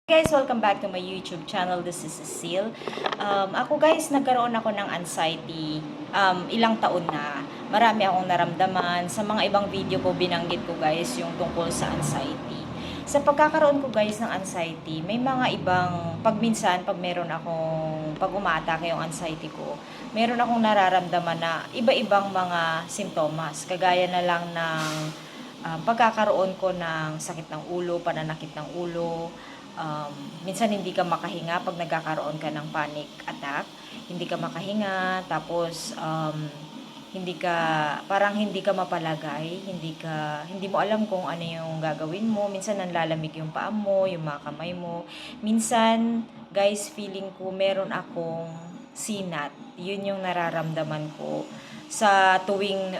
Guys, welcome back to my YouTube channel. This is Cecile. Ako guys, nagkaroon ako ng anxiety ilang taon na. Marami akong naramdaman. Sa mga ibang video ko, binanggit ko guys yung tungkol sa anxiety. Sa pagkakaroon ko guys ng anxiety, may mga ibang, pag meron akong, pag umaatake yung anxiety ko, meron akong nararamdaman na iba-ibang mga simptomas. Kagaya na lang ng pagkakaroon ko ng sakit ng ulo, pananakit ng ulo, minsan hindi ka makahinga pag nagkakaroon ka ng panic attack, hindi ka makahinga, tapos hindi ka mapalagay, hindi mo alam kung ano yung gagawin mo, minsan nanlalamig yung paa mo, yung mga kamay mo, minsan guys feeling ko meron akong sinat, yun yung nararamdaman ko sa tuwing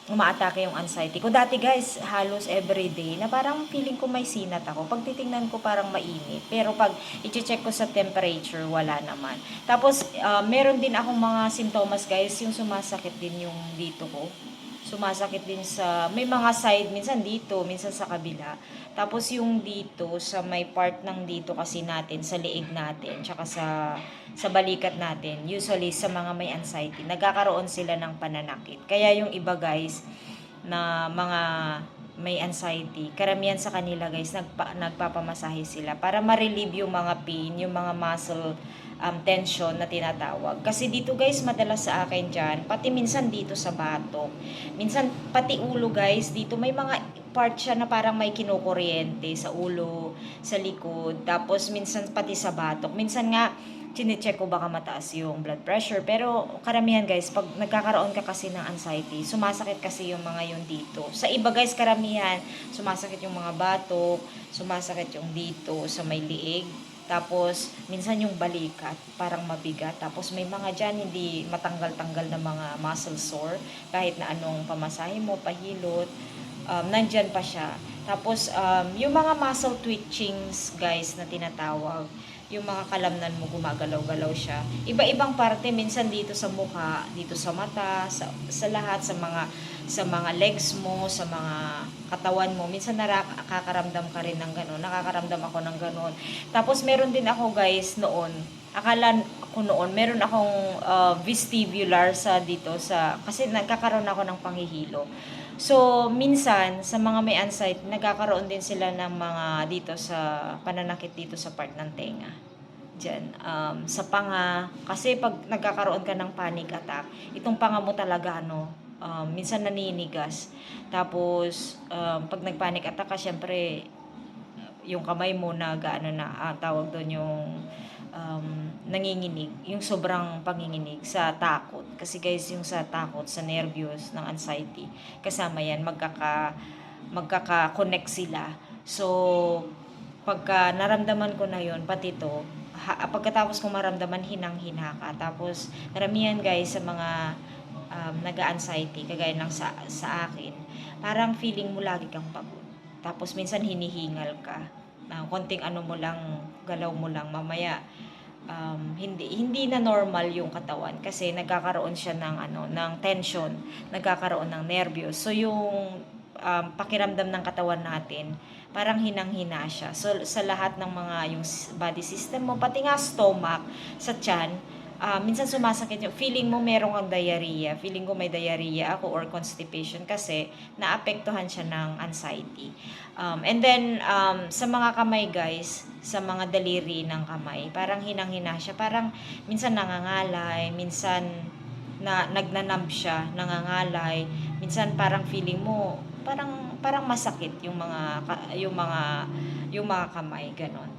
umaatake yung anxiety ko. Dati guys, halos everyday na parang feeling ko may sinat ako. Pag titingnan ko parang mainit. Pero pag i-check ko sa temperature, wala naman. Tapos, meron din akong mga sintomas guys, yung sumasakit din yung dito ko. Sumasakit din may mga side, minsan dito, minsan sa kabila. Tapos yung dito, sa may part ng dito kasi natin, sa liig natin, tsaka sa balikat natin, usually sa mga may anxiety, nagkakaroon sila ng pananakit. Kaya yung iba guys, na mga may anxiety, karamihan sa kanila guys, nagpapamasahe sila para ma-relieve yung mga pain, yung mga muscle tension na tinatawag. Kasi dito guys, madalas sa akin dyan, pati minsan dito sa batok, minsan pati ulo guys, dito may mga part siya na parang may kinukuryente sa ulo, sa likod, tapos minsan pati sa batok. Minsan nga, chinecheck ko baka mataas yung blood pressure. Pero karamihan guys, pag nagkakaroon ka kasi ng anxiety, sumasakit kasi yung mga yun dito. Sa iba guys, karamihan, sumasakit yung mga batok, sumasakit yung dito sa may liig. Tapos, minsan yung balikat, parang mabigat. Tapos, may mga dyan, hindi matanggal-tanggal na mga muscle sore. Kahit na anong pamasahe mo, pahilot, nandyan pa siya. Tapos, yung mga muscle twitchings, guys, na tinatawag, yung mga kalamnan mo gumagalaw-galaw siya. Iba-ibang parte, minsan dito sa mukha, dito sa mata, sa lahat, sa mga legs mo, sa mga katawan mo. Minsan nakakaramdam ka rin ng gano'n. Nakakaramdam ako ng gano'n. Tapos meron din ako guys noon. Akala ko noon, meron akong vestibular kasi nagkakaroon ako ng panghihilo. So, minsan, sa mga may anxiety, nagkakaroon din sila ng mga dito sa pananakit dito sa part ng tenga. Diyan, sa panga. Kasi pag nagkakaroon ka ng panic attack, itong panga mo talaga, minsan naninigas. Tapos, pag nagpanic attack ka, syempre, yung kamay mo tawag doon yung nanginginig, yung sobrang panginginig sa takot. Kasi guys, yung sa takot, sa nervyos, ng anxiety, kasama yan, magkaka-connect sila. So, pagka naramdaman ko na yon pati to, pagkatapos ko maramdaman, hinang-hina ka. Tapos, karamihan guys, sa mga nag-anxiety, kagaya ng sa akin, parang feeling mo lagi kang pagod. Tapos, minsan hinihingal ka. Konting ano mo lang, galaw mo lang, mamaya hindi na normal yung katawan kasi nagkakaroon siya ng tension, nagkakaroon ng nervyos. So yung pakiramdam ng katawan natin parang hinang-hina siya. So sa lahat ng mga yung body system mo, pati nga stomach, sa tiyan, minsan sumasakit yung feeling mo meron kang diarrhea. Feeling ko may diarrhea ako or constipation kasi naapektuhan siya ng anxiety. And then sa mga kamay guys, sa mga daliri ng kamay, parang hinang-hina siya. Parang minsan nangangalay, minsan nagnanamp siya, nangangalay. Minsan parang feeling mo parang masakit yung mga kamay ganon.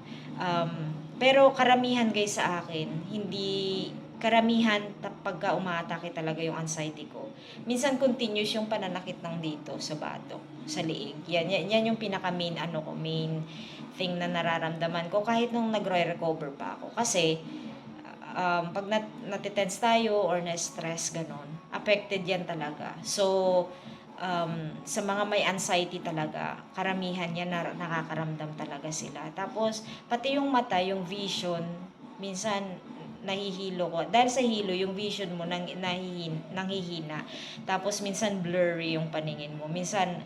Pero karamihan guys sa akin, hindi karamihan pagka umaatake talaga yung anxiety ko. Minsan continuous yung pananakit ng dito sa batok, sa liig. Yan yung pinaka main thing na nararamdaman ko kahit nung nagre-recover pa ako. Kasi pag natitense tayo or na-stress ganon, affected yan talaga. So, sa mga may anxiety talaga, karamihan yan nakakaramdam talaga sila. Tapos, pati yung mata, yung vision, minsan nahihilo ko. Dahil sa hilo, yung vision mo nanghihina. Tapos, minsan blurry yung paningin mo. Minsan,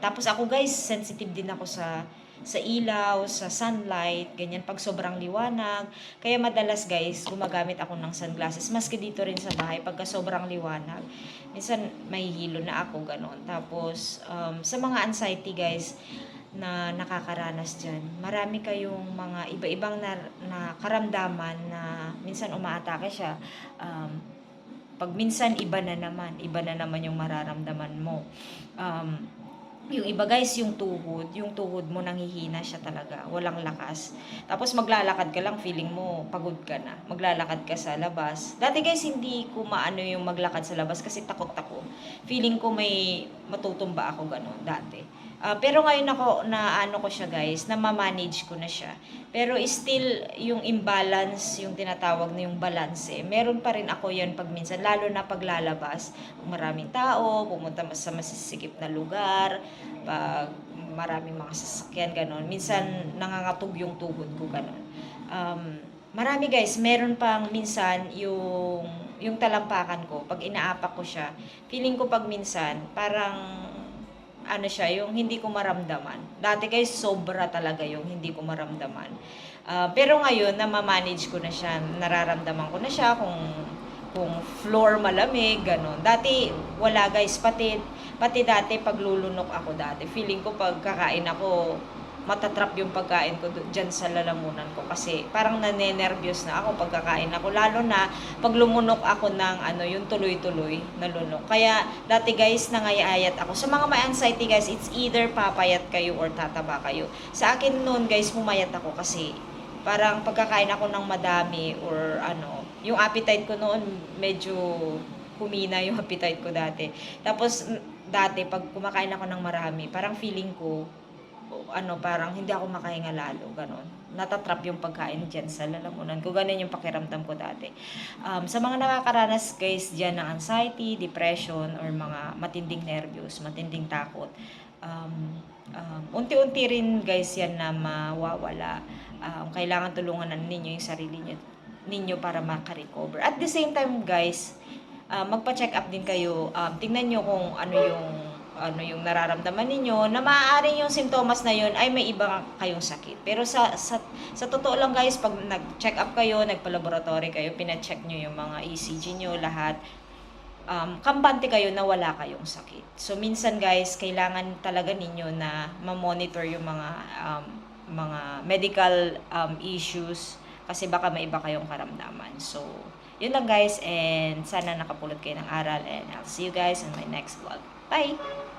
tapos ako guys, sensitive din ako sa ilaw, sa sunlight, ganyan pag sobrang liwanag. Kaya madalas guys, gumagamit ako ng sunglasses. Maski dito rin sa bahay, pagka sobrang liwanag. Minsan mahihilo na ako, ganon. Tapos, sa mga anxiety guys, na nakakaranas dyan, marami kayong mga iba-ibang na karamdaman na minsan umaatake siya. Pag minsan iba na naman yung mararamdaman mo. Yung iba guys, yung tuhod mo nanghihina siya talaga, walang lakas. Tapos maglalakad ka lang, feeling mo pagod ka na. Maglalakad ka sa labas. Dati guys, hindi ko maano yung maglakad sa labas kasi takot ako. Feeling ko may matutumba ako gano'n dati. Pero ngayon ako na ano ko siya guys, na ma-manage ko na siya. Pero still yung imbalance, yung tinatawag na yung balance meron pa rin ako yan pag minsan, lalo na paglalabas. Maraming tao, pumunta sa masisikip na lugar, pag maraming mga sasakyan, gano'n. Minsan nangangatog yung tuhod ko, gano'n. Marami guys, meron pang minsan yung talampakan ko, pag inaapak ko siya, feeling ko pag minsan, parang ano siya, yung hindi ko maramdaman. Dati guys, sobra talaga yung hindi ko maramdaman. Pero ngayon, na-manage ko na siya, nararamdaman ko na siya kung floor malamig, gano'n. Dati, wala guys, pati dati paglulunok ako dati, feeling ko pag kakain ako, matatrap yung pagkain ko dyan sa lalamunan ko kasi parang nanenervyos na ako pagkakain ako, lalo na pag lumunok ako ng yung tuloy-tuloy na lunok. Kaya dati guys, nangayayat ako. Sa mga may anxiety guys, it's either papayat kayo or tataba kayo. Sa akin noon guys, pumayat ako kasi parang pagkakain ako ng madami or yung appetite ko noon medyo humina yung appetite ko dati. Tapos dati pag kumakain ako ng marami, parang feeling ko parang hindi ako makahinga lalo, ganon. Natatrap yung pagkain dyan sa lalamunan ko. Ganon yung pakiramdam ko dati. Sa mga nakakaranas guys dyan ng anxiety, depression, or mga matinding nervyos, matinding takot, unti-unti rin guys yan na mawawala. Kailangan tulungan ninyo yung sarili ninyo para makarecover. At the same time guys, magpa-check up din kayo. Tingnan nyo kung ano yung nararamdaman ninyo, na maaaring yung simptomas na yun ay may iba kayong sakit. Pero sa totoo lang guys, pag nag-check up kayo, nagpa-laboratory kayo, pina-check nyo yung mga ECG nyo, lahat, kampante kayo na wala kayong sakit. So minsan guys, kailangan talaga ninyo na ma-monitor yung mga medical issues kasi baka may iba kayong karamdaman. So yun lang guys, and sana nakapulot kayo ng aral, and I'll see you guys in my next vlog. Bye!